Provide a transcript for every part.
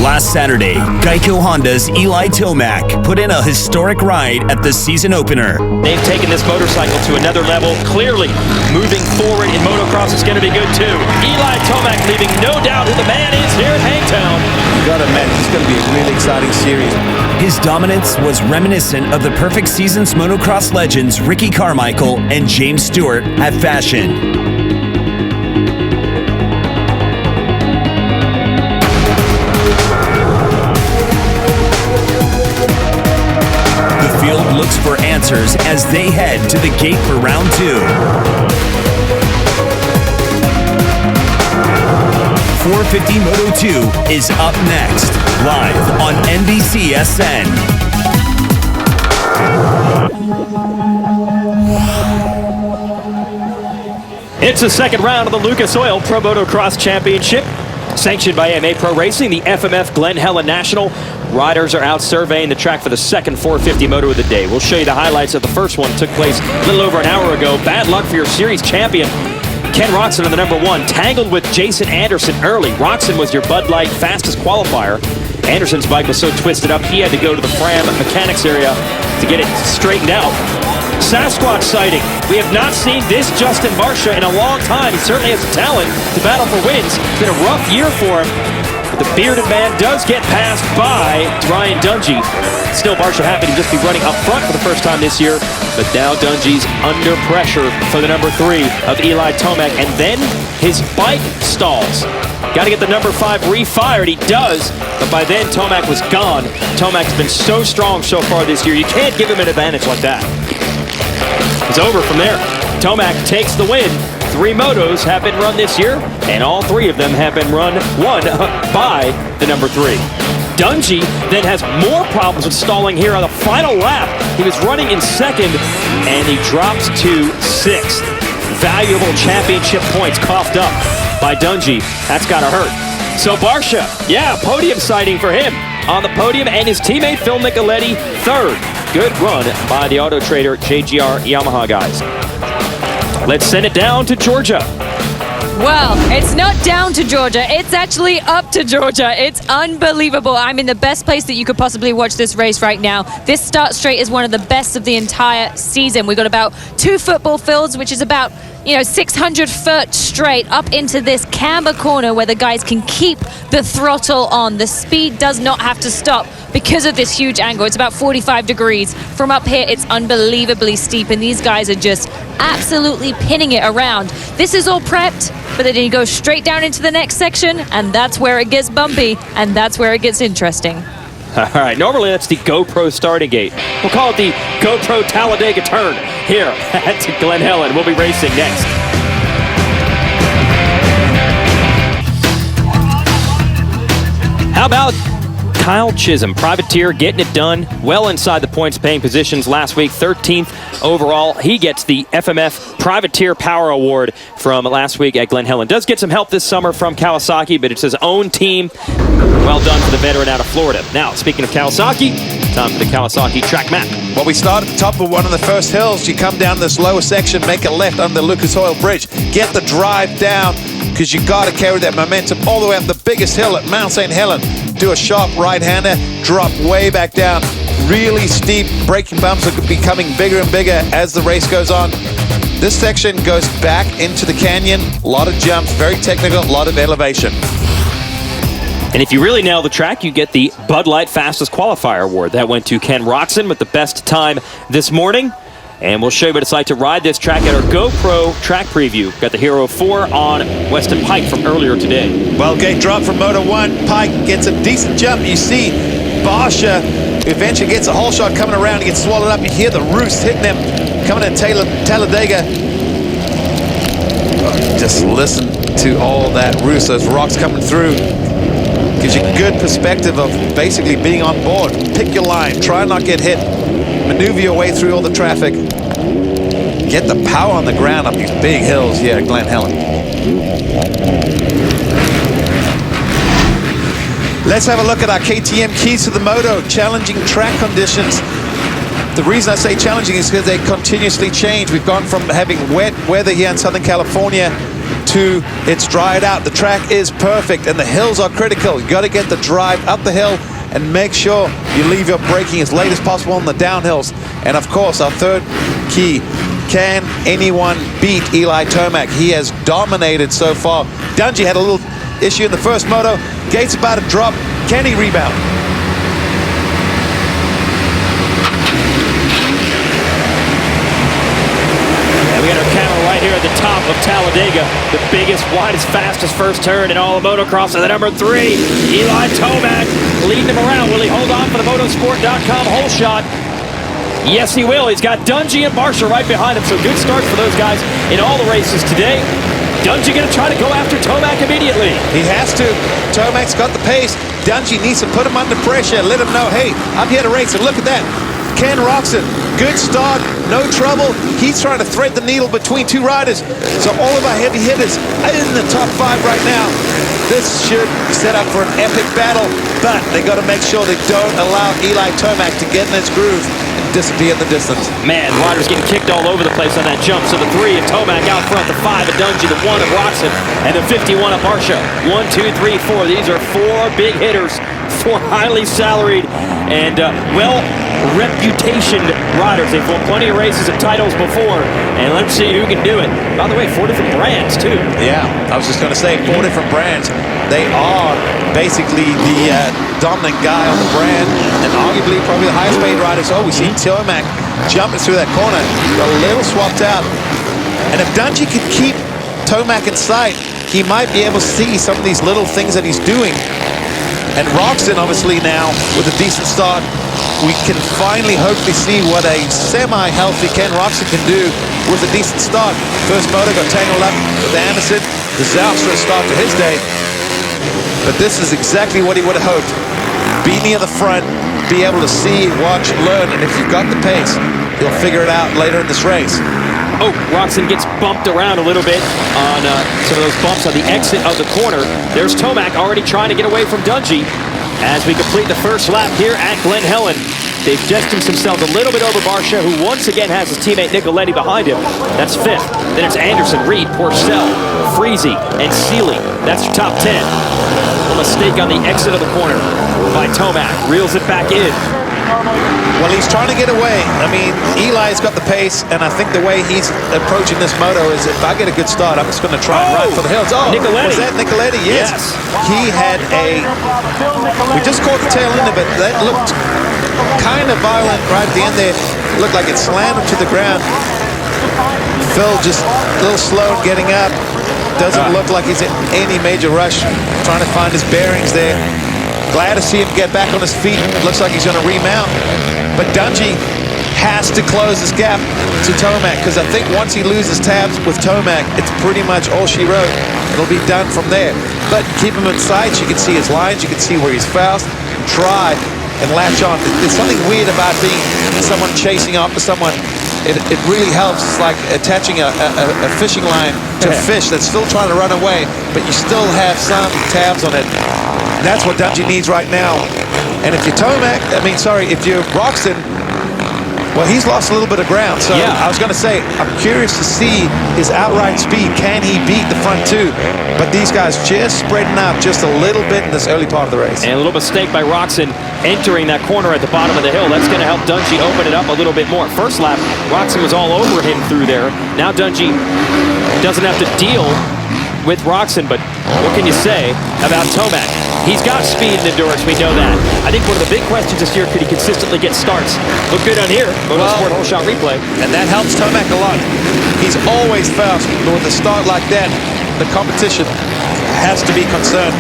Last Saturday, Geico Honda's Eli Tomac put in a historic ride at the season opener. They've taken this motorcycle to another level. Clearly, moving forward in motocross is going to be good too. Eli Tomac leaving no doubt who the man is here at Hangtown. You got to imagine it's going to be a really exciting series. His dominance was reminiscent of the Perfect Seasons motocross legends Ricky Carmichael and James Stewart at Fashion. Looks for answers as they head to the gate for round 2. 450 Moto 2 is up next, live on NBCSN. It's the second round of the Lucas Oil Pro Motocross Championship. Sanctioned by AMA Pro Racing, the FMF Glen Helen National. Riders are out surveying the track for the second 450 moto of the day. We'll show you the highlights of the first one. Took place a little over an hour ago. Bad luck for your series champion, Ken Roczen on the number 1. Tangled with Jason Anderson early. Roczen was your Bud Light fastest qualifier. Anderson's bike was so twisted up, he had to go to the Fram mechanics area to get it straightened out. Sasquatch sighting. We have not seen this Justin Barcia in a long time. He certainly has the talent to battle for wins. It's been a rough year for him. But the bearded man does get passed by Ryan Dungey. Still, Barcia happy to just be running up front for the first time this year. But now Dungey's under pressure for the number 3 of Eli Tomac. And then his bike stalls. Got to get the number 5 refired. He does. But by then, Tomac was gone. Tomac's been so strong so far this year. You can't give him an advantage like that. It's over from there. Tomac takes the win. 3 motos have been run this year, and all 3 of them have been won by the number 3. Dungey then has more problems with stalling here on the final lap. He was running in second, and he drops to 6th. Valuable championship points coughed up by Dungey. That's got to hurt. So Barcia, yeah, podium sighting for him. On the podium, and his teammate Phil Nicoletti, 3rd. Good run by the Auto Trader JGR Yamaha guys. Let's send it down to Georgia. Well, it's not down to Georgia. It's actually up to Georgia. It's unbelievable. I'm in the best place that you could possibly watch this race right now. This start straight is one of the best of the entire season. We've got about 2 football fields, which is about 600 foot straight up into this camber corner where the guys can keep the throttle on. The speed does not have to stop because of this huge angle. It's about 45 degrees. From up here, it's unbelievably steep, and these guys are just absolutely pinning it around. This is all prepped, but then you go straight down into the next section, and that's where it gets bumpy, and that's where it gets interesting. All right, normally that's the GoPro starting gate. We'll call it the GoPro Talladega turn here at Glen Helen. We'll be racing next. How about Kyle Chisholm, privateer, getting it done, well inside the points-paying positions last week, 13th overall. He gets the FMF Privateer Power Award from last week at Glen Helen. Does get some help this summer from Kawasaki, but it's his own team. Well done for the veteran out of Florida. Now, speaking of Kawasaki, time for the Kawasaki track map. Well, we start at the top of one of the first hills. You come down this lower section, make a left under the Lucas Oil Bridge. Get the drive down, because you got to carry that momentum all the way up the biggest hill at Mount St. Helen. Do a sharp right-hander, drop way back down. Really steep braking bumps are becoming bigger and bigger as the race goes on. This section goes back into the canyon. A lot of jumps, very technical, a lot of elevation. And if you really nail the track, you get the Bud Light Fastest Qualifier Award. That went to Ken Roczen with the best time this morning. And we'll show you what it's like to ride this track at our GoPro track preview. Got the Hero 4 on Weston Pike from earlier today. Well, gate drop from Moto 1. Pike gets a decent jump. You see Barcia eventually gets a whole shot coming around. He gets swallowed up. You hear the roost hitting him coming in Talladega. Just listen to all that roost. Those rocks coming through. Gives you good perspective of basically being on board. Pick your line. Try not get hit. Maneuver your way through all the traffic. Get the power on the ground up these big hills here at Glen Helen. Let's have a look at our KTM keys to the moto. Challenging track conditions. The reason I say challenging is because they continuously change. We've gone from having wet weather here in Southern California to it's dried out. The track is perfect and the hills are critical. You got to get the drive up the hill and make sure you leave your braking as late as possible on the downhills. And of course, our third key, can anyone beat Eli Tomac? He has dominated so far. Dungey had a little issue in the first moto. Gates about to drop. Can he rebound? We got our camera right here at the top of Talladega. The biggest, widest, fastest first turn in all of motocross. And the number 3, Eli Tomac, leading him around. Will he hold on for the motorsport.com hole shot? Yes, he will. He's got Dungey and Barcia right behind him. So good starts for those guys in all the races today. Dungey going to try to go after Tomac immediately. He has to. Tomac's got the pace. Dungey needs to put him under pressure. Let him know, hey, I'm here to race. And look at that. Ken Roczen, good start, no trouble. He's trying to thread the needle between two riders. So all of our heavy hitters are in the top 5 right now. This should set up for an epic battle, but they got to make sure they don't allow Eli Tomac to get in his groove and disappear in the distance. Man, riders getting kicked all over the place on that jump. So the 3 of Tomac out front, the 5 of Dungey, the 1 of Roczen, and the 51 of Barcia. 1, 2, 3, 4. These are 4 big hitters, 4 highly salaried and reputation riders. They've won plenty of races and titles before, and let's see who can do it. By the way, 4 different brands too. Yeah, I was just going to say 4 different brands. They are basically the dominant guy on the brand, and arguably probably the highest paid riders. Oh, we see Tomac jumping through that corner, a little swapped out. And if Dungey could keep Tomac in sight, he might be able to see some of these little things that he's doing. And Roczen, obviously now, with a decent start, we can finally hopefully see what a semi-healthy Ken Roczen can do with a decent start. First motor got tangled up with Anderson. Disastrous start to his day. But this is exactly what he would have hoped. Be near the front, be able to see, watch, learn, and if you've got the pace, he'll figure it out later in this race. Oh, Roczen gets bumped around a little bit on some of those bumps on the exit of the corner. There's Tomac already trying to get away from Dungey. As we complete the first lap here at Glen Helen, they've distanced themselves a little bit over Barcia, who once again has his teammate Nicoletti behind him. That's 5th. Then it's Anderson, Reed, Porcel, Freezy, and Seeley. That's your top 10. A mistake on the exit of the corner by Tomac. Reels it back in. Well, he's trying to get away. I mean, Eli's got the pace, and I think the way he's approaching this moto is if I get a good start, I'm just going to try and run for the hills. Oh, Nicoletti. Was that Nicoletti? Yes. He had a... We just caught the tail end of it. That looked kind of violent right at the end there. Looked like it slammed him to the ground. Phil just a little slow getting up. Doesn't look like he's in any major rush. Trying to find his bearings there. Glad to see him get back on his feet. Looks like he's going to remount. But Dungey has to close this gap to Tomac, because I think once he loses tabs with Tomac, it's pretty much all she wrote. It'll be done from there. But keep him in sight. You can see his lines. You can see where he's fast. Try and latch on. There's something weird about being someone chasing after someone. It really helps. It's like attaching a fishing line to a fish that's still trying to run away, but you still have some tabs on it. That's what Dungey needs right now. And if you're Tomac, if you're Roczen, well, he's lost a little bit of ground. So yeah. I was going to say, I'm curious to see his outright speed. Can he beat the front 2? But these guys just spreading out just a little bit in this early part of the race. And a little mistake by Roczen entering that corner at the bottom of the hill. That's going to help Dungey open it up a little bit more. First lap, Roczen was all over him through there. Now Dungey doesn't have to deal with Roczen, but what can you say about Tomac? He's got speed and endurance, we know that. I think one of the big questions this year, could he consistently get starts? Look good on here, Motorsport Whole Shot Replay. And that helps Tomac a lot. He's always fast, but with a start like that, the competition has to be concerned.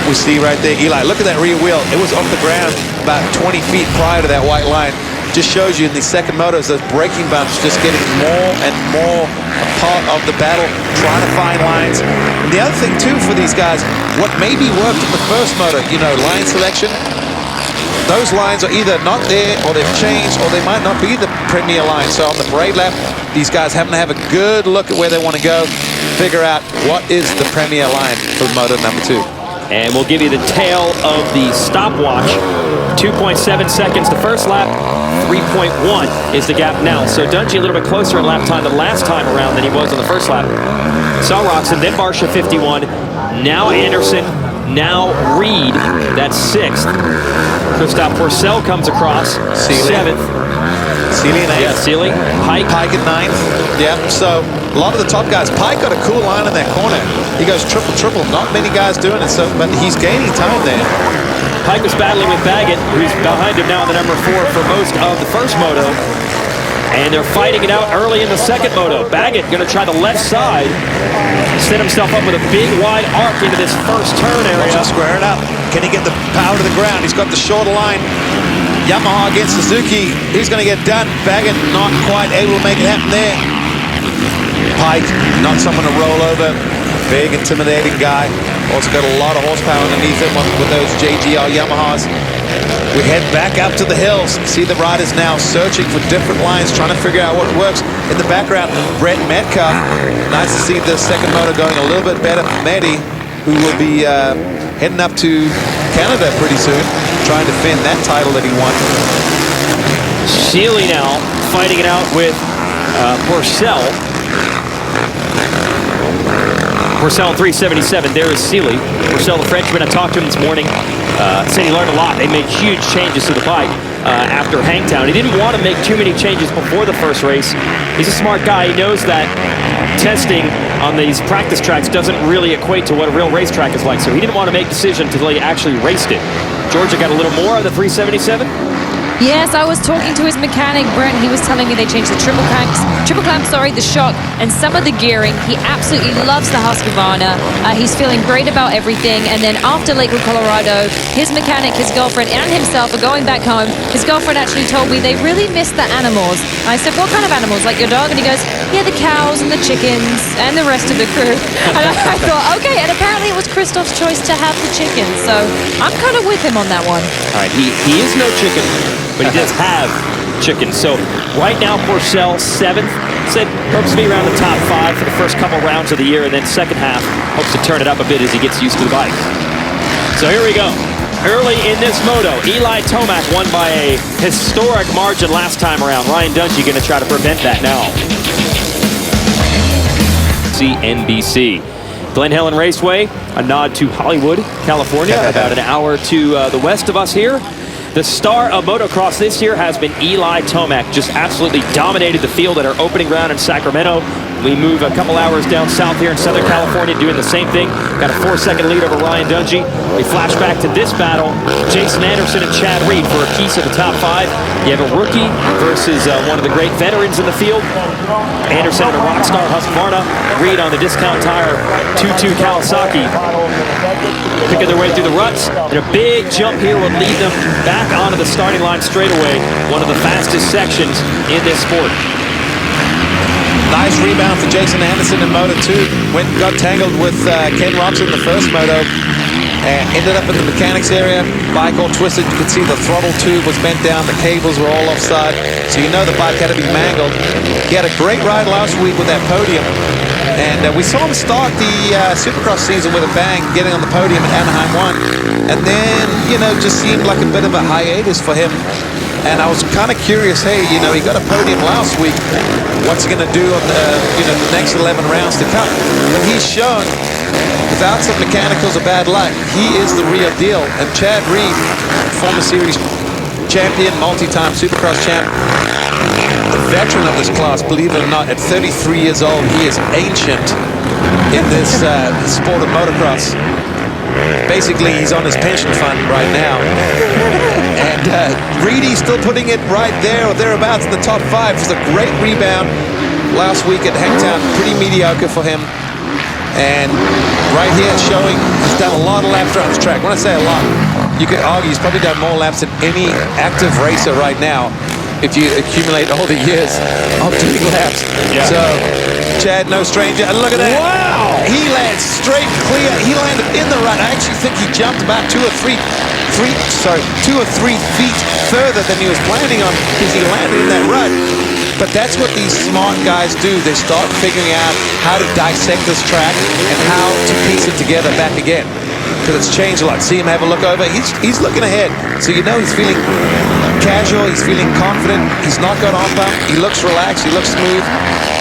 We see right there, Eli, look at that rear wheel. It was off the ground about 20 feet prior to that white line. Just shows you in these second motos, those braking bumps just getting more and more a part of the battle, trying to find lines. And the other thing too for these guys, what maybe worked in the first moto, line selection, those lines are either not there or they've changed or they might not be the premier line. So on the parade lap, these guys having to have a good look at where they want to go, figure out what is the premier line for moto number 2. And we'll give you the tail of the stopwatch. 2.7 seconds the first lap, 3.1 is the gap now. So Dungey a little bit closer in lap time the last time around than he was on the first lap. Saw Roxon, then Barsha 51, now Anderson, now Reed, that's 6th. Christophe Pourcel comes across, 7th. Seeley in 8th. Yeah, Seeley. Pike at 9th. Yeah, so a lot of the top guys. Pike got a cool line in that corner. He goes triple, triple. Not many guys doing it, so but he's gaining time there. Pike was battling with Baggett, who's behind him now in the number 4 for most of the first moto. And they're fighting it out early in the second moto. Baggett going to try the left side. Set himself up with a big wide arc into this first turn area. Watch him square it up. Can he get the power to the ground? He's got the shorter line. Yamaha against Suzuki. He's going to get done. Baggett not quite able to make it happen there. Pike, not someone to roll over. Big, intimidating guy. Also got a lot of horsepower underneath him with those JGR Yamahas. We head back up to the hills. See the riders now searching for different lines, trying to figure out what works. In the background, Brett Metcalf. Nice to see the second motor going a little bit better for Mehdi, who will be heading up to Canada pretty soon, trying to defend that title that he won. Seeley now fighting it out with Pourcel. Pourcel 377, there is Seeley. Pourcel, the Frenchman, I talked to him this morning, said he learned a lot. They made huge changes to the bike after Hangtown. He didn't want to make too many changes before the first race. He's a smart guy. He knows that testing on these practice tracks doesn't really equate to what a real racetrack is like, so he didn't want to make a decision until he actually raced it. Georgia got a little more on the 377? Yes, I was talking to his mechanic, Brent. He was telling me they changed the triple clamp, the shock, and some of the gearing. He absolutely loves the Husqvarna. He's feeling great about everything. And then after Lakewood, Colorado, his mechanic, his girlfriend, and himself are going back home. His girlfriend actually told me they really miss the animals. I said, what kind of animals? Like your dog? And he goes, yeah, the cows and the chickens and the rest of the crew. And I thought, okay. And apparently it was Christoph's choice to have the chickens. So I'm kind of with him on that one. All right, he is no chicken, but he does have chickens. So right now, Pourcel 7th. Said hopes to be around the top 5 for the first couple rounds of the year, and then second half hopes to turn it up a bit as he gets used to the bike. So here we go. Early in this moto, Eli Tomac won by a historic margin last time around. Ryan Dungey going to try to prevent that now. CNBC. Glen Helen Raceway, a nod to Hollywood, California, about an hour to the west of us here. The star of motocross this year has been Eli Tomac. Just absolutely dominated the field at our opening round in Sacramento. We move a couple hours down south here in Southern California, doing the same thing. Got a 4-second lead over Ryan Dungey. We flash back to this battle. Jason Anderson and Chad Reed for a piece of the top 5. You have a rookie versus one of the great veterans in the field. Anderson and a rockstar Husqvarna. Reed on the discount tire 2.2 Kawasaki. Picking their way through the ruts. And a big jump here will lead them back onto the starting line straight away. One of the fastest sections in this sport. Nice rebound for Jason Anderson in Moto 2. Went and got tangled with Ken Roxon in the first Moto. And ended up in the mechanics area. Bike all twisted. You could see the throttle tube was bent down. The cables were all offside. So you know the bike had to be mangled. He had a great ride last week with that podium. And we saw him start the Supercross season with a bang, getting on the podium at Anaheim 1. And then, you know, just seemed like a bit of a hiatus for him. And I was kind of curious, hey, you know, he got a podium last week. What's he going to do on the, the next 11 rounds to come? But he's shown, without some mechanicals or bad luck, he is the real deal. And Chad Reed, former series champion, multi-time Supercross champ, the veteran of this class, believe it or not, at 33 years old, he is ancient in this sport of motocross. Basically, he's on his pension fund right now. And Reedy still putting it right there or thereabouts in the top 5. It was a great rebound last week at Hangtown. Pretty mediocre for him. And right here it's showing he's done a lot of laps around this track. When I say a lot, you could argue he's probably done more laps than any active racer right now if you accumulate all the years of doing laps. Yeah. So, Chad, no stranger. And look at that. Wow! He lands straight clear. He landed in the rut. I actually think he jumped about 2 or 3 feet further than he was planning on because he landed in that rut. But that's what these smart guys do. They start figuring out how to dissect this track and how to piece it together back again. Because it's changed a lot. See him have a look over. He's looking ahead. So you know he's feeling casual, he's feeling confident, he's not got on bump, he looks relaxed, he looks smooth.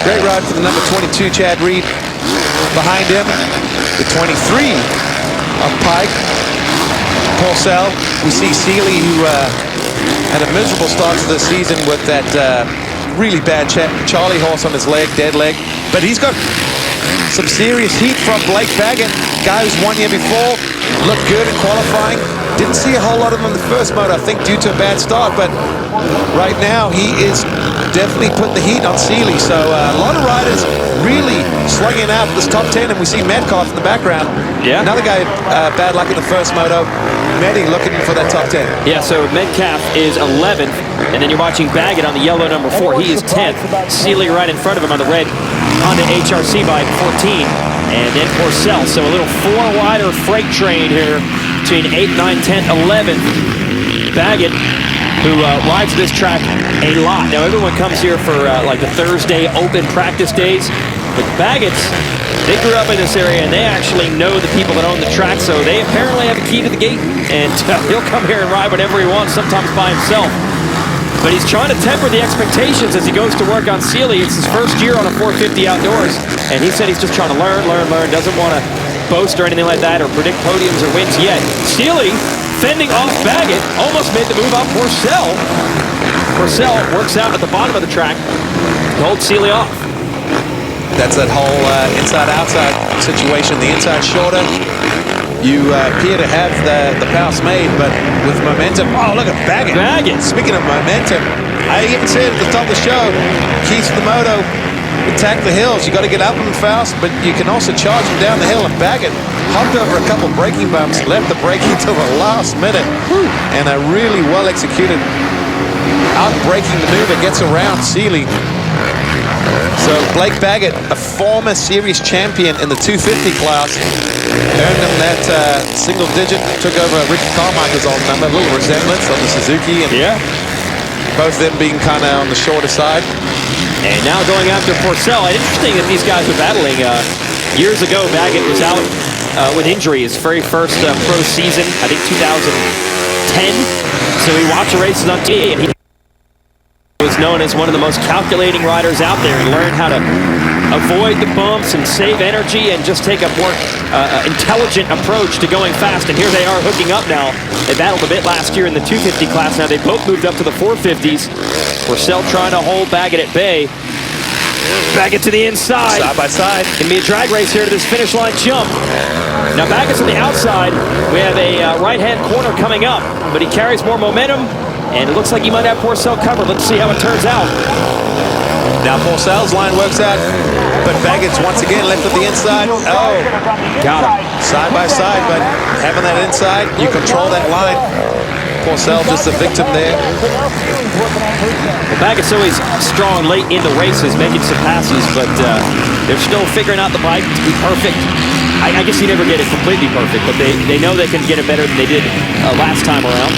Great ride for the number 22, Chad Reed. Behind him, the 23 of Pike, Porcel. We see Seeley, who had a miserable start to the season with that really bad Charlie horse on his leg, dead leg. But he's got some serious heat from Blake Baggett, guy who's 1 year before, looked good in qualifying. Didn't see a whole lot of him in the first moto, I think, due to a bad start. But right now, he is definitely putting the heat on Seeley. So a lot of riders really slugging out this top 10. And we see Metcalf in the background. Yeah. Another guy, bad luck in the first moto. Medi looking for that top 10. Yeah, so Metcalf is 11th, and then you're watching Baggett on the yellow number 4. He is 10th. Seeley right in front of him on the red Honda HRC bike, 14. And then Porcel. So a little four-wider freight train here between 8th, 9th, 10th, 11th. Baggett, who rides this track a lot. Now, everyone comes here for like the Thursday open practice days. But Baggett's, they grew up in this area, and they actually know the people that own the track, so they apparently have a key to the gate. And he'll come here and ride whenever he wants, sometimes by himself. But he's trying to temper the expectations as he goes to work on Seeley. It's his first year on a 450 outdoors, and he said he's just trying to learn, doesn't want to boast or anything like that or predict podiums or wins yet. Seeley fending off Baggett, almost made the move on Porcel. Porcel works out at the bottom of the track to hold Seeley off. That's that whole inside-outside situation. The inside shorter. You appear to have the pass made, but with momentum. Oh, look at Baggett. Baggett. Speaking of momentum, I even said at the top of the show, keys to the moto, attack the hills. You got to get up them fast, but you can also charge them down the hill. And Baggett hopped over a couple braking bumps, left the braking till the last minute, and a really well-executed out-braking maneuver gets around Seeley. So Blake Baggett, a former series champion in the 250 class, earned him that single digit, took over Ricky Carmichael's old number, a little resemblance on the Suzuki, and both of them being kind of on the shorter side. And now going after Porcel. Interesting that these guys are battling. Years ago, Baggett was out with injury his very first pro season, I think 2010. So he watched the races on TV, and he was known as one of the most calculating riders out there. He learned how to avoid the bumps and save energy and just take a more intelligent approach to going fast. And here they are hooking up now. They battled a bit last year in the 250 class. Now they both moved up to the 450s. Porcel trying to hold Baggett at bay. Baggett to the inside. Side by side. Gonna be a drag race here to this finish line jump. Now Baggett's on the outside. We have a right-hand corner coming up, but he carries more momentum. And it looks like he might have Porcel covered. Let's see how it turns out. Now Porcel's line works out, but Baggett's once again left with the inside. Oh, got him. Side by side, but having that inside, you control that line. Porcel just a victim there. Well, Baggett's always strong late in the races, making some passes, but they're still figuring out the bike to be perfect. I guess you never get it completely perfect, but they know they can get it better than they did last time around.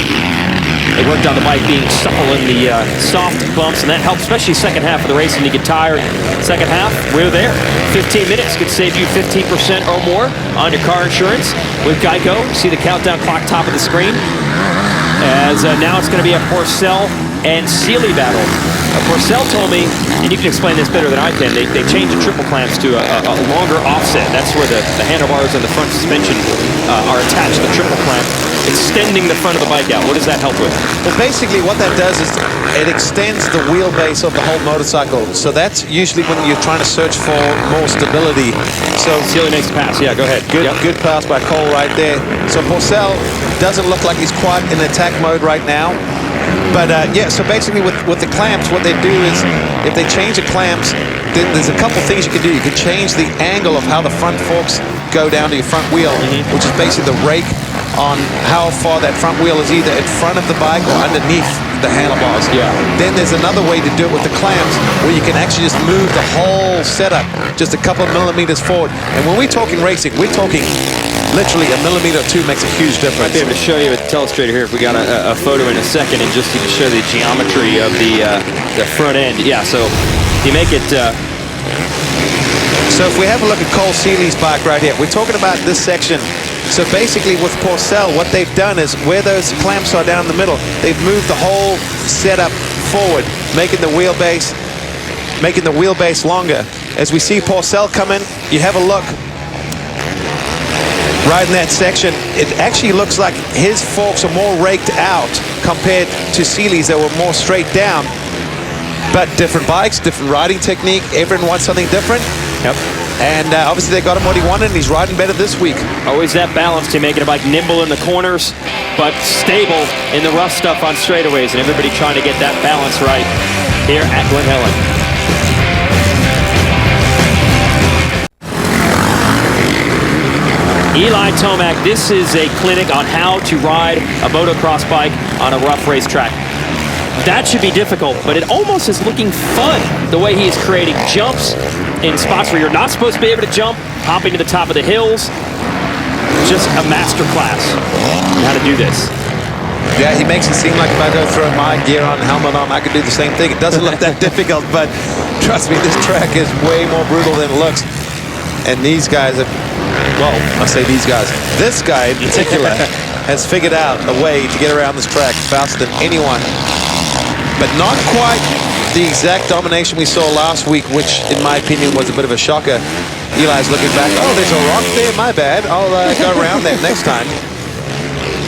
They worked on the bike being supple in the soft bumps, and that helped, especially second half of the race when you get tired. Second half, we're there. 15 minutes could save you 15% or more on your car insurance with Geico. See the countdown clock top of the screen. As now it's going to be a Porcel and Seeley battle. Porcel told me, and you can explain this better than I can, they changed the triple clamps to a longer offset. That's where the handlebars and the front suspension are attached to the triple clamp, extending the front of the bike out. What does that help with? Well, basically what that does is it extends the wheelbase of the whole motorcycle. So that's usually when you're trying to search for more stability. So Seeley makes a pass. Yeah, go ahead. Good pass by Cole right there. So Porcel doesn't look like he's quite in attack mode right now. But yeah, so basically with the clamps, what they do is if they change the clamps, then there's a couple things you can do. You can change the angle of how the front forks go down to your front wheel, which is basically the rake on how far that front wheel is either in front of the bike or underneath the handlebars. Yeah. Then there's another way to do it with the clamps where you can actually just move the whole setup just a couple of millimeters forward. And when we're talking racing, we're talking literally a millimeter or two makes a huge difference. I'll be able to show you a telestrator here if we got a photo in a second, and just to show the geometry of the front end. Yeah, so you make it. So if we have a look at Cole Seeley's bike right here, we're talking about this section So basically with Porcel, what they've done is where those clamps are down the middle, they've moved the whole setup forward, making the wheelbase longer. As we see Porcel come in, you have a look. Right in that section, it actually looks like his forks are more raked out compared to Seeley's that were more straight down. But different bikes, different riding technique. Everyone wants something different. Yep. And obviously they got him what he wanted, and he's riding better this week. Always that balance to making a bike nimble in the corners, but stable in the rough stuff on straightaways. And everybody trying to get that balance right here at Glen Helen. Eli Tomac, this is a clinic on how to ride a motocross bike on a rough racetrack. That should be difficult, but it almost is looking fun the way he is creating jumps in spots where you're not supposed to be able to jump, hopping to the top of the hills. Just a master class on how to do this. Yeah, he makes it seem like if I go throw my gear on, helmet on, I could do the same thing. It doesn't look that difficult, but trust me, this track is way more brutal than it looks. And these guys are, well, I say these guys, this guy in particular has figured out a way to get around this track faster than anyone. But not quite the exact domination we saw last week, which in my opinion was a bit of a shocker. Eli's looking back, oh, there's a rock there, my bad. I'll go around that next time.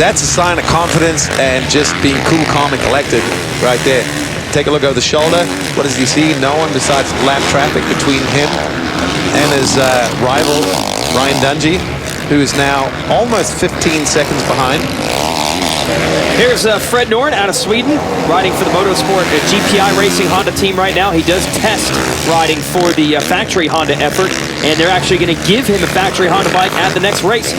That's a sign of confidence and just being cool, calm, and collected right there. Take a look over the shoulder. What does he see? No one besides lap traffic between him and his rival, Ryan Dungey, who is now almost 15 seconds behind. Here's Fred Norn out of Sweden, riding for the Motorsport GPI Racing Honda team right now. He does test riding for the factory Honda effort, and they're actually going to give him a factory Honda bike at the next race.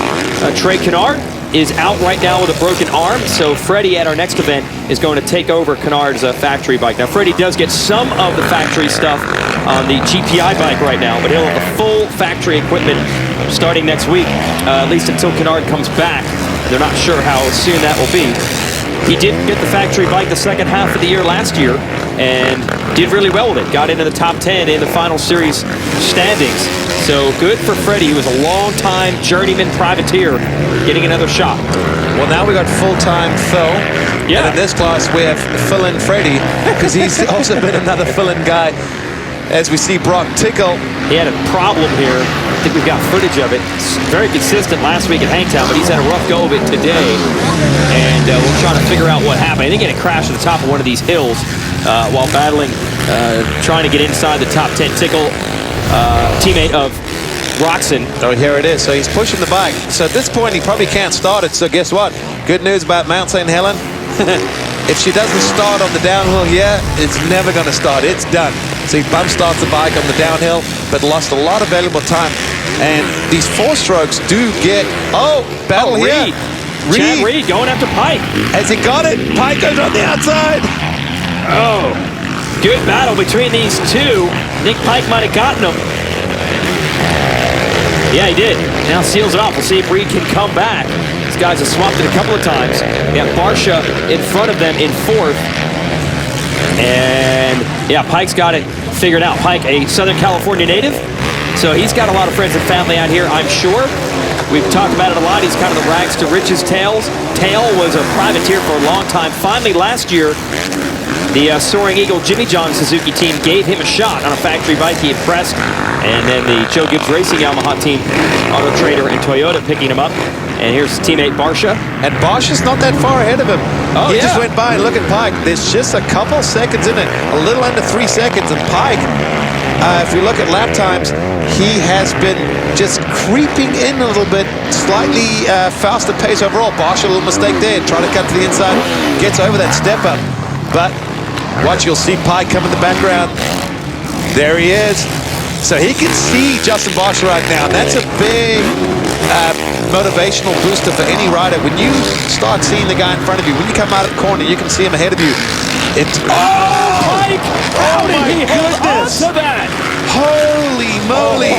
Trey Kennard is out right now with a broken arm, so Freddie at our next event is going to take over Kennard's factory bike. Now, Freddie does get some of the factory stuff on the GPI bike right now, but he'll have the full factory equipment starting next week, at least until Kennard comes back. They're not sure how soon that will be. He did get the factory bike the second half of the year last year and did really well with it. Got into the top 10 in the final series standings. So good for Freddie, who was a long-time journeyman privateer, getting another shot. Well, now we got full-time Phil. Yeah. And in this class, we have fill-in Freddie, because he's also been another fill-in guy. As we see Brock Tickle. He had a problem here. I think we've got footage of it. It's very consistent last week at Hangtown, but he's had a rough go of it today. And we're trying to figure out what happened. I think he had a crash at the top of one of these hills while battling, trying to get inside the top 10. Tickle, teammate of Roxon. Oh, here it is. So he's pushing the bike. So at this point, he probably can't start it. So guess what? Good news about Mount St. Helen. If she doesn't start on the downhill here, it's never going to start. It's done. So he bump starts the bike on the downhill, but lost a lot of valuable time. And these four strokes do get... Oh, battle here. Chad Reed going after Pike. Has he got it? Pike goes on the outside. Oh, good battle between these two. Nick Pike might have gotten him. Yeah, he did. Now seals it off. We'll see if Reed can come back. These guys have swapped it a couple of times. We got Barsha in front of them in fourth. And yeah, Pike's got it figured out. Pike, a Southern California native. So he's got a lot of friends and family out here, I'm sure. We've talked about it a lot. He's kind of the rags to riches tale was a privateer for a long time. Finally, last year, the Soaring Eagle Jimmy John Suzuki team gave him a shot on a factory bike. He impressed. And then the Joe Gibbs Racing Yamaha team, Auto Trader and Toyota picking him up. And here's teammate Barsha. And Barsha's not that far ahead of him. Oh, he yeah. just went by and look at Pike. There's just a couple seconds in it. A little under 3 seconds. And Pike, if we look at lap times, he has been just creeping in a little bit, slightly faster pace overall. Barsha, a little mistake there. Trying to cut to the inside. Gets over that step up. But watch, you'll see Pike come in the background. There he is. So he can see Justin Barsha right now. That's a big motivational booster for any rider. When you start seeing the guy in front of you, when you come out of the corner, you can see him ahead of you. It's... Oh, Mike! How did he hold on to that? Holy moly!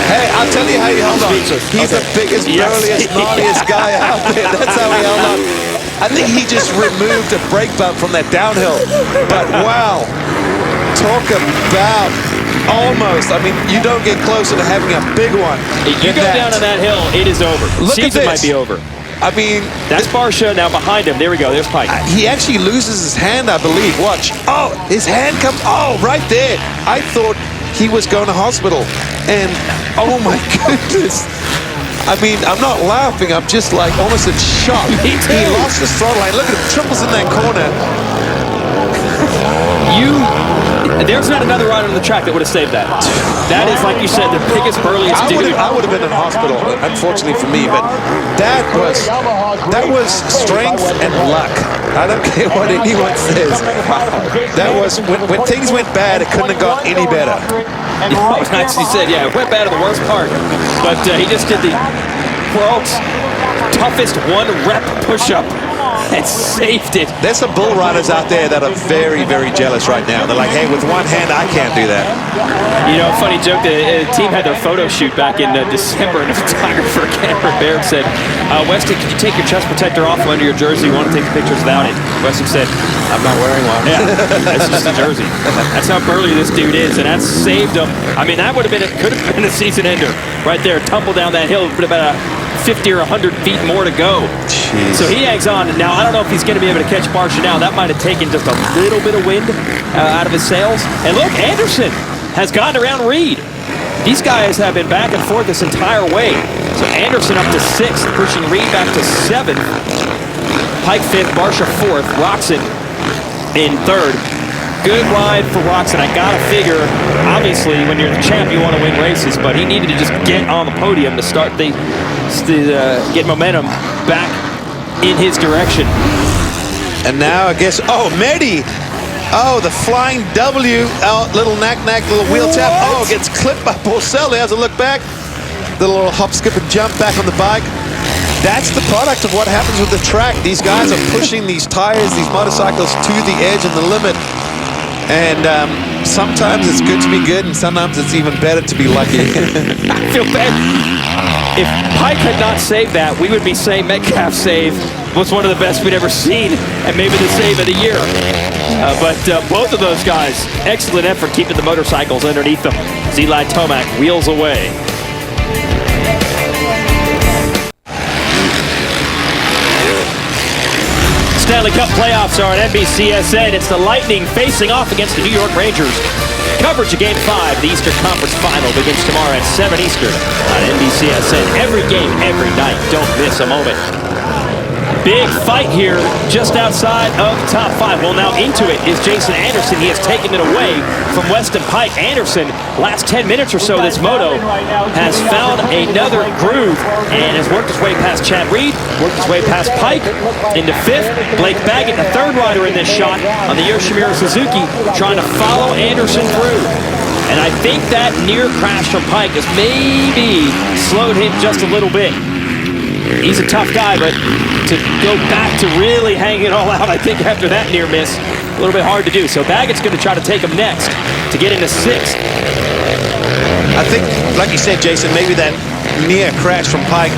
Hey, I'll tell you how he held on. He's the biggest, burliest, gnarliest guy out there. That's how he held on. I think he just removed a brake bump from that downhill. But wow, talk about almost. I mean, you don't get closer to having a big one. If you go down on that hill, it is over. Look at Season this. might be over. I mean, That's Barsha now behind him. There we go. There's Pike. he actually loses his hand, I believe. Watch. Oh, his hand comes. Oh, right there. I thought he was going to hospital. And, oh my goodness. I mean, I'm not laughing. I'm just like almost in shock. Me too. He lost his throttle line. Look at him. Triples in that corner. There's not another rider on the track that would have saved that. That is, like you said, the biggest, burliest dude. I would have been in hospital, unfortunately for me, but that was strength and luck. I don't care what anyone says. That was, when things went bad, it couldn't have gone any better. Actually said, yeah, it went bad at the worst part. But he just did the world's toughest one-rep push-up and saved it. There's some bull riders out there that are very, very jealous right now. They're like, hey, with one hand, I can't do that. You know, funny joke, the team had their photo shoot back in December, and a photographer, Cameron Baird, said, Weston, could you take your chest protector off from under your jersey? You want to take pictures without it? Weston said, I'm not wearing one. Yeah, that's just a jersey. That's how burly this dude is, and that saved him. I mean, that would have been, it could have been a season ender right there. Tumble down that hill, but about 50 or 100 feet more to go. Jeez. So he hangs on. Now, I don't know if he's going to be able to catch Barsha now. That might have taken just a little bit of wind out of his sails. And look, Anderson has gotten around Reed. These guys have been back and forth this entire way. So Anderson up to 6th, pushing Reed back to 7th. Pike 5th, Barsha 4th, Roxon in 3rd. Good ride for Roxon. I gotta figure, obviously, when you're the champ, you want to win races, but he needed to just get on the podium to start the get momentum back in his direction. And now I guess, oh, Mehdi. Oh, the flying W, little knack, little wheel tap. Oh, gets clipped by Porcel. He has a look back. The little hop, skip, and jump back on the bike. That's the product of what happens with the track. These guys are pushing these tires, these motorcycles to the edge and the limit. And sometimes it's good to be good, and sometimes it's even better to be lucky. I feel bad. If Pike had not saved that, we would be saying Metcalf's save was one of the best we'd ever seen, and maybe the save of the year. But both of those guys, excellent effort keeping the motorcycles underneath them. Zeli Tomac wheels away. Stanley Cup playoffs are on NBCSN. It's the Lightning facing off against the New York Rangers. Coverage of Game 5, the Eastern Conference Final, begins tomorrow at 7 Eastern on NBCSN. Every game, every night. Don't miss a moment. Big fight here just outside of the top 5. Well, now into it is Jason Anderson. He has taken it away from Weston Pike. Anderson, last 10 minutes or so, this moto has found another groove and has worked his way past Chad Reed, worked his way past Pike into 5th. Blake Baggett, the 3rd rider in this shot on the Yoshimura Suzuki, trying to follow Anderson through. And I think that near crash from Pike has maybe slowed him just a little bit. He's a tough guy, but to go back to really hang it all out, I think after that near miss, a little bit hard to do. So Baggett's going to try to take him next to get into 6th. I think, like you said, Jason, maybe that near crash from Pike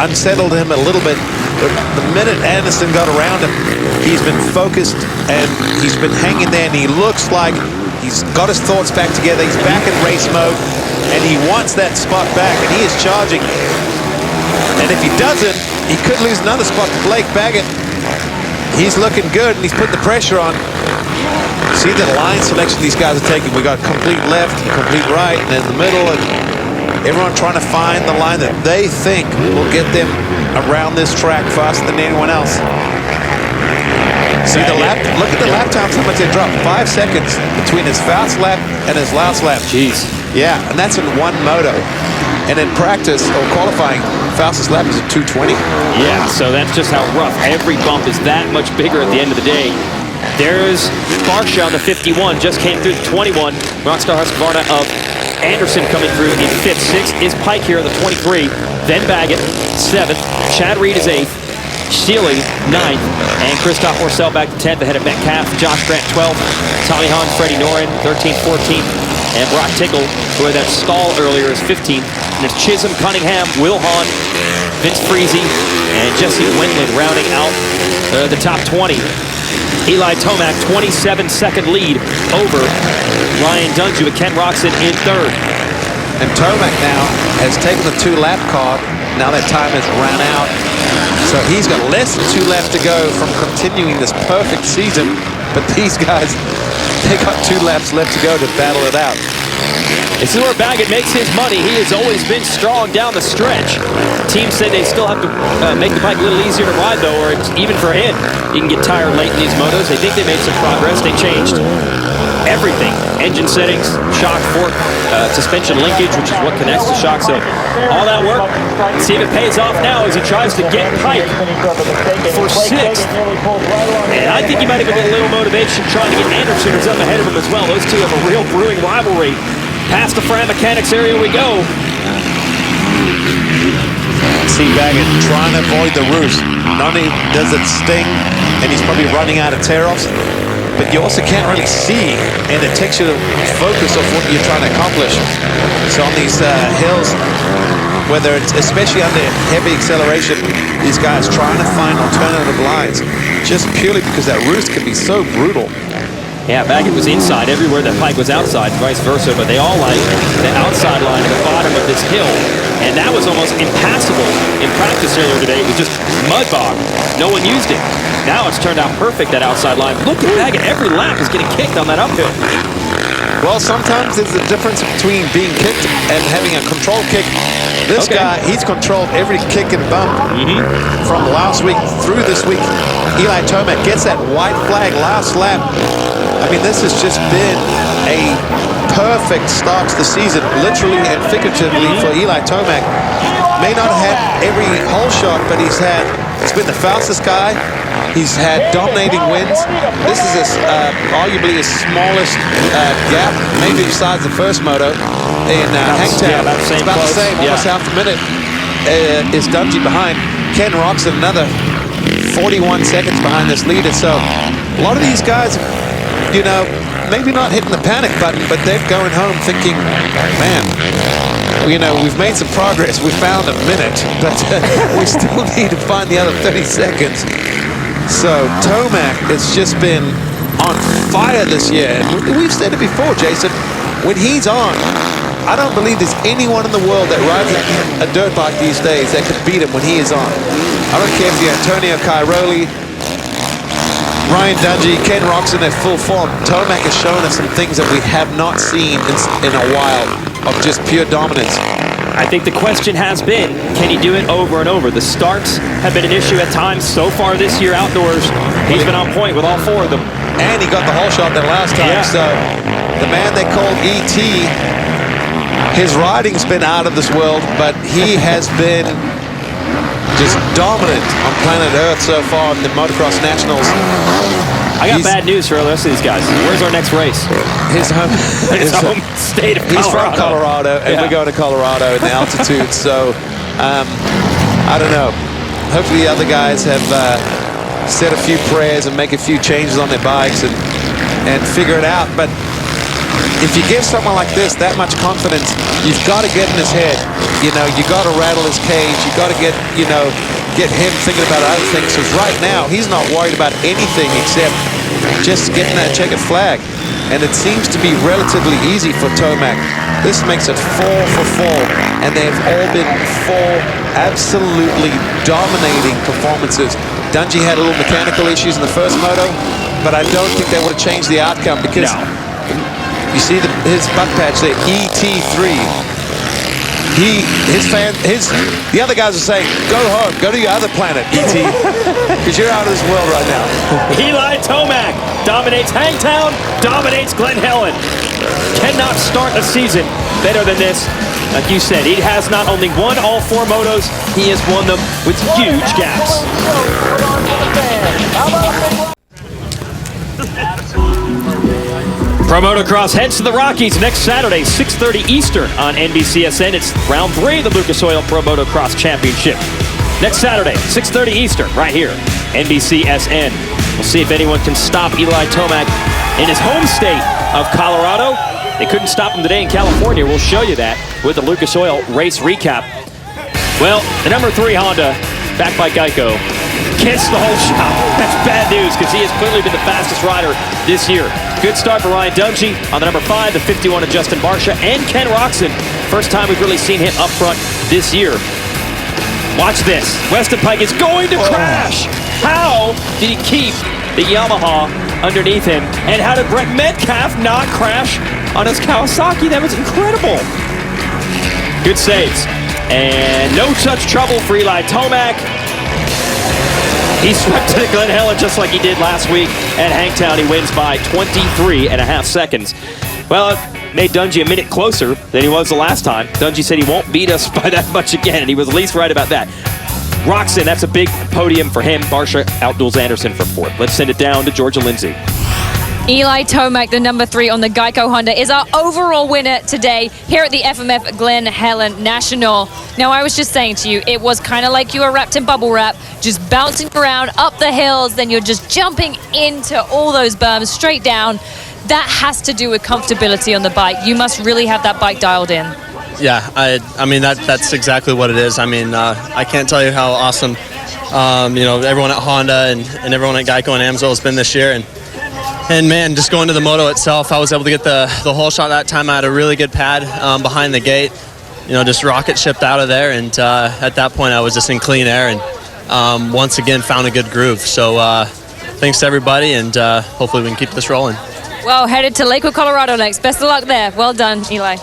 unsettled him a little bit. The minute Anderson got around him, he's been focused and he's been hanging there, and he looks like he's got his thoughts back together. He's back in race mode, and he wants that spot back, and he is charging. And if he doesn't, he could lose another spot to Blake Baggett. He's looking good, and he's put the pressure on. See the line selection these guys are taking. We got complete left, complete right, and in the middle, and everyone trying to find the line that they think will get them around this track faster than anyone else. See the lap, look at the lap times, how much they dropped. 5 seconds between his fast lap and his last lap. Jeez. Yeah, and that's in one moto. And in practice or qualifying, fastest lap is at 2:20. Yeah, so that's just how rough. Every bump is that much bigger at the end of the day. There's Barsha on the 51, just came through the 21. Rockstar Husqvarna of Anderson coming through in 5th. 6th is Pike here at the 23. Then Baggett, 7th. Chad Reed is 8th. Sealy, 9th. And Christoph Orcel back to 10th ahead of Metcalf. Josh Grant, 12th. Tommy Hahn, Freddie Noren, 13th, 14th. And Brock Tickle, who had that stall earlier, is 15th. And there's Chisholm, Cunningham, Will Hahn, Vince Freese, and Jesse Wendland rounding out the top 20. Eli Tomac, 27-second lead over Ryan Dungey with Ken Roczen in third. And Tomac now has taken the 2-lap card. Now that time has run out. So he's got less than 2 laps to go from continuing this perfect season. But these guys, they got 2 laps left to go to battle it out. This is where Baggett makes his money. He has always been strong down the stretch. Teams say they still have to make the bike a little easier to ride, though, or it's even for him. You can get tired late in these motos. They think they made some progress. They changed everything. Engine settings, shock fork, suspension linkage, which is what connects the shock. So all that work, see if it pays off now as he tries to get Pike for 6th. And I think he might even get a little motivation trying to get Anderson, who's up ahead of him as well. Those two have a real brewing rivalry. Past the Fram Mechanics area we go. See Baggett trying to avoid the roost. Not only does it sting, and he's probably running out of tear-offs, but you also can't really see, and it takes you to focus of what you're trying to accomplish. So on these hills, whether it's especially under heavy acceleration, these guys trying to find alternative lines, just purely because that roost can be so brutal. Yeah, Baggett was inside everywhere that Pike was outside, vice versa, but they all like the outside line at the bottom of this hill. And that was almost impassable in practice earlier today. It was just mud bog. No one used it. Now it's turned out perfect, that outside line. Look at Baggett. Every lap is getting kicked on that uphill. Well, sometimes there's a difference between being kicked and having a control kick. This guy, he's controlled every kick and bump from last week through this week. Eli Tomac gets that white flag last lap. I mean, this has just been a perfect start to the season, literally and figuratively, for Eli Tomac. May not have had every hole shot, but he's been the fastest guy. He's had dominating wins. This is arguably his smallest gap, maybe besides the first moto in Hangtown. Yeah, it's about the same, almost half a minute is Dungey behind. Ken Roczen, another 41 seconds behind this leader. So a lot of these guys, you know, maybe not hitting the panic button, but they're going home thinking, man, you know, we've made some progress. We found a minute, but we still need to find the other 30 seconds. So Tomac has just been on fire this year. And we've said it before, Jason, when he's on, I don't believe there's anyone in the world that rides a dirt bike these days that could beat him when he is on. I don't care if you're Antonio Cairoli, Ryan Dungey, Ken Roczen at full form. Tomac has shown us some things that we have not seen in a while of just pure dominance. I think the question has been, can he do it over and over? The starts have been an issue at times so far this year outdoors. He's been on point with all 4 of them. And he got the whole shot that last time. Yeah. So the man they called E.T., his riding's been out of this world, but he has been just dominant on planet Earth so far in the Motocross Nationals. I got bad news for the rest of these guys. Where's our next race? His home state of Colorado. He's from Colorado, and we're going to Colorado in the altitude. So, I don't know. Hopefully the other guys have said a few prayers and make a few changes on their bikes and figure it out. But if you give someone like this that much confidence, you've got to get in his head. You know, you got to rattle his cage. You got to get him thinking about other things. Because right now, he's not worried about anything except just getting that checkered flag. And it seems to be relatively easy for Tomac. This makes it 4 for 4. And they've all been 4 absolutely dominating performances. Dungey had a little mechanical issues in the first moto, but I don't think that would have changed the outcome because you see his butt patch there, ET3. The other guys are saying, go home, go to your other planet, ET, because you're out of this world right now. Eli Tomac dominates Hangtown, dominates Glen Helen. Cannot start a season better than this. Like you said, he has not only won all 4 motos, he has won them with huge gaps. Pro Motocross heads to the Rockies next Saturday, 6:30 Eastern on NBCSN. It's round 3 of the Lucas Oil Pro Motocross Championship. Next Saturday, 6:30 Eastern, right here, NBCSN. We'll see if anyone can stop Eli Tomac in his home state of Colorado. They couldn't stop him today in California. We'll show you that with the Lucas Oil race recap. Well, the number 3 Honda, backed by Geico, kiss the whole shot. That's bad news because he has clearly been the fastest rider this year. Good start for Ryan Dungey on the number 5, the 51 of Justin Barcia, and Ken Roczen. First time we've really seen him up front this year. Watch this. Weston Peick is going to crash. How did he keep the Yamaha underneath him? And how did Brett Metcalf not crash on his Kawasaki? That was incredible. Good saves. And no such trouble for Eli Tomac. He swept to Glen Helen just like he did last week at Hangtown. He wins by 23.5 seconds. Well, it made Dungey a minute closer than he was the last time. Dungey said he won't beat us by that much again, and he was at least right about that. Roczen, that's a big podium for him. Barcia outduels Anderson for 4th. Let's send it down to Georgia Lindsay. Eli Tomac, the number 3 on the Geico Honda, is our overall winner today here at the FMF Glen Helen National. Now, I was just saying to you, it was kind of like you were wrapped in bubble wrap, just bouncing around up the hills, then you're just jumping into all those berms straight down. That has to do with comfortability on the bike. You must really have that bike dialed in. Yeah, I mean, that's exactly what it is. I mean, I can't tell you how awesome, everyone at Honda and everyone at Geico and Amsoil has been this year. And man, just going to the moto itself, I was able to get the whole shot that time. I had a really good pad behind the gate, just rocket shipped out of there. And at that point, I was just in clean air and once again found a good groove. So thanks to everybody, and hopefully we can keep this rolling. Well, headed to Lakewood, Colorado next. Best of luck there. Well done, Eli.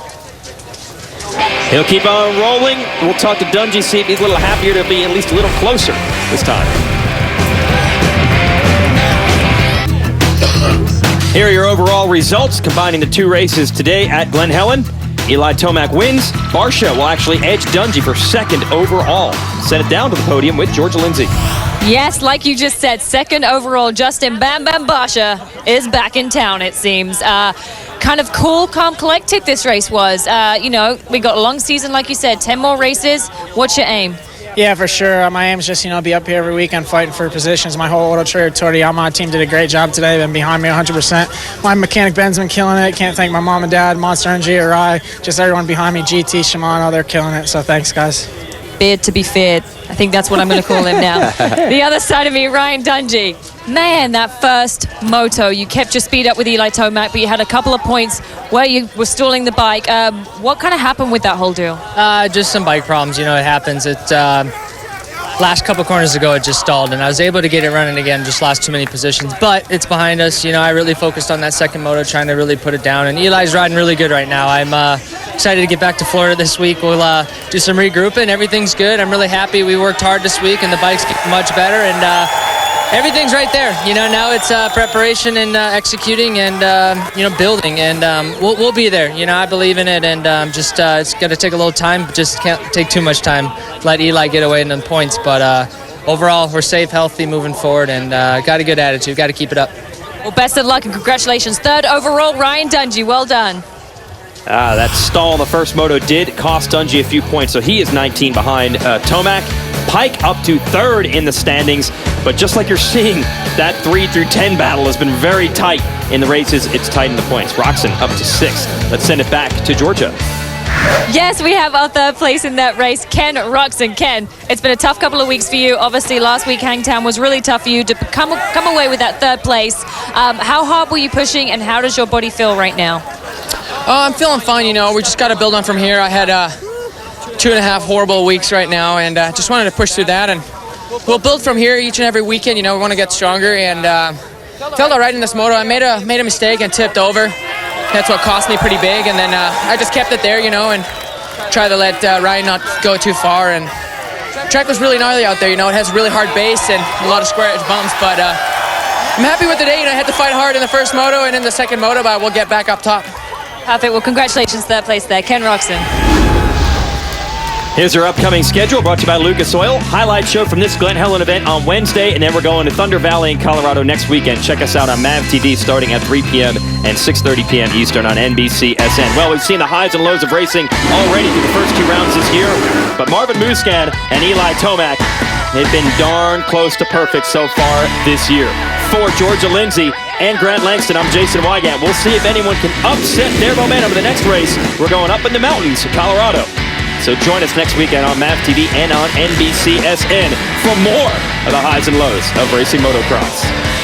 He'll keep on rolling. We'll talk to Dungey, see if he's a little happier to be at least a little closer this time. Here are your overall results, combining the 2 races today at Glen Helen. Eli Tomac wins. Barcia will actually edge Dungey for 2nd overall. Send it down to the podium with Georgia Lindsay. Yes, like you just said, 2nd overall, Justin Bam Bam Barcia is back in town, it seems. Kind of cool, calm, collected this race was. We got a long season, like you said, 10 more races. What's your aim? Yeah, for sure. My aim is just, be up here every weekend fighting for positions. My whole Auto Trader Tour de Yamaha team did a great job today. Been behind me 100%. My mechanic Ben's been killing it. Can't thank my mom and dad, Monster Energy, Arai, just everyone behind me, GT, Shimano, they're killing it. So thanks, guys. Beard to be feared. I think that's what I'm going to call him now. The other side of me, Ryan Dungey. Man, that first moto, you kept your speed up with Eli Tomac, but you had a couple of points where you were stalling the bike. What kind of happened with that whole deal? Just some bike problems. It happens. Last couple corners ago, it just stalled, and I was able to get it running again, just lost too many positions. But it's behind us. I really focused on that second moto, trying to really put it down. And Eli's riding really good right now. I'm excited to get back to Florida this week. We'll do some regrouping. Everything's good. I'm really happy. We worked hard this week, and the bike's getting much better. And everything's right there. Now it's preparation and executing and building, and we'll be there. I believe in it, and it's going to take a little time. Just can't take too much time. Let Eli get away in the points, but overall we're safe, healthy, moving forward, and got a good attitude. Got to keep it up. Well, best of luck and congratulations. 3rd overall, Ryan Dungey. Well done. That stall in the first moto did cost Dungey a few points, so he is 19 behind Tomac. Peick up to 3rd in the standings, but just like you're seeing, that 3 through 10 battle has been very tight in the races. It's tight in the points. Roczen up to 6th. Let's send it back to Georgia. Yes, we have our 3rd place in that race, Ken Roczen. Ken, it's been a tough couple of weeks for you. Obviously, last week Hangtown was really tough for you to come away with that 3rd place. How hard were you pushing, and how does your body feel right now? I'm feeling fine. We just got to build on from here. I had 2.5 horrible weeks right now, and just wanted to push through that, and we'll build from here each and every weekend. We want to get stronger, and felt all right in this moto. I made a mistake and tipped over. That's what cost me pretty big, and then I just kept it there, and try to let Ryan not go too far. And the track was really gnarly out there. It has a really hard base and a lot of square edge bumps, but I'm happy with the day. I had to fight hard in the first moto and in the second moto, but we'll get back up top. Perfect. Well, congratulations, 3rd place there, Ken Roczen. Here's our upcoming schedule, brought to you by Lucas Oil. Highlight show from this Glen Helen event on Wednesday, and then we're going to Thunder Valley in Colorado next weekend. Check us out on MAV TV starting at 3 p.m. and 6:30 p.m. Eastern on NBCSN. Well, we've seen the highs and lows of racing already through the first 2 rounds this year, but Marvin Musquin and Eli Tomac, they've been darn close to perfect so far this year. For Georgia Lindsay and Grant Langston, I'm Jason Wygant. We'll see if anyone can upset their momentum in the next race. We're going up in the mountains, Colorado. So join us next weekend on MAV TV and on NBCSN for more of the highs and lows of racing motocross.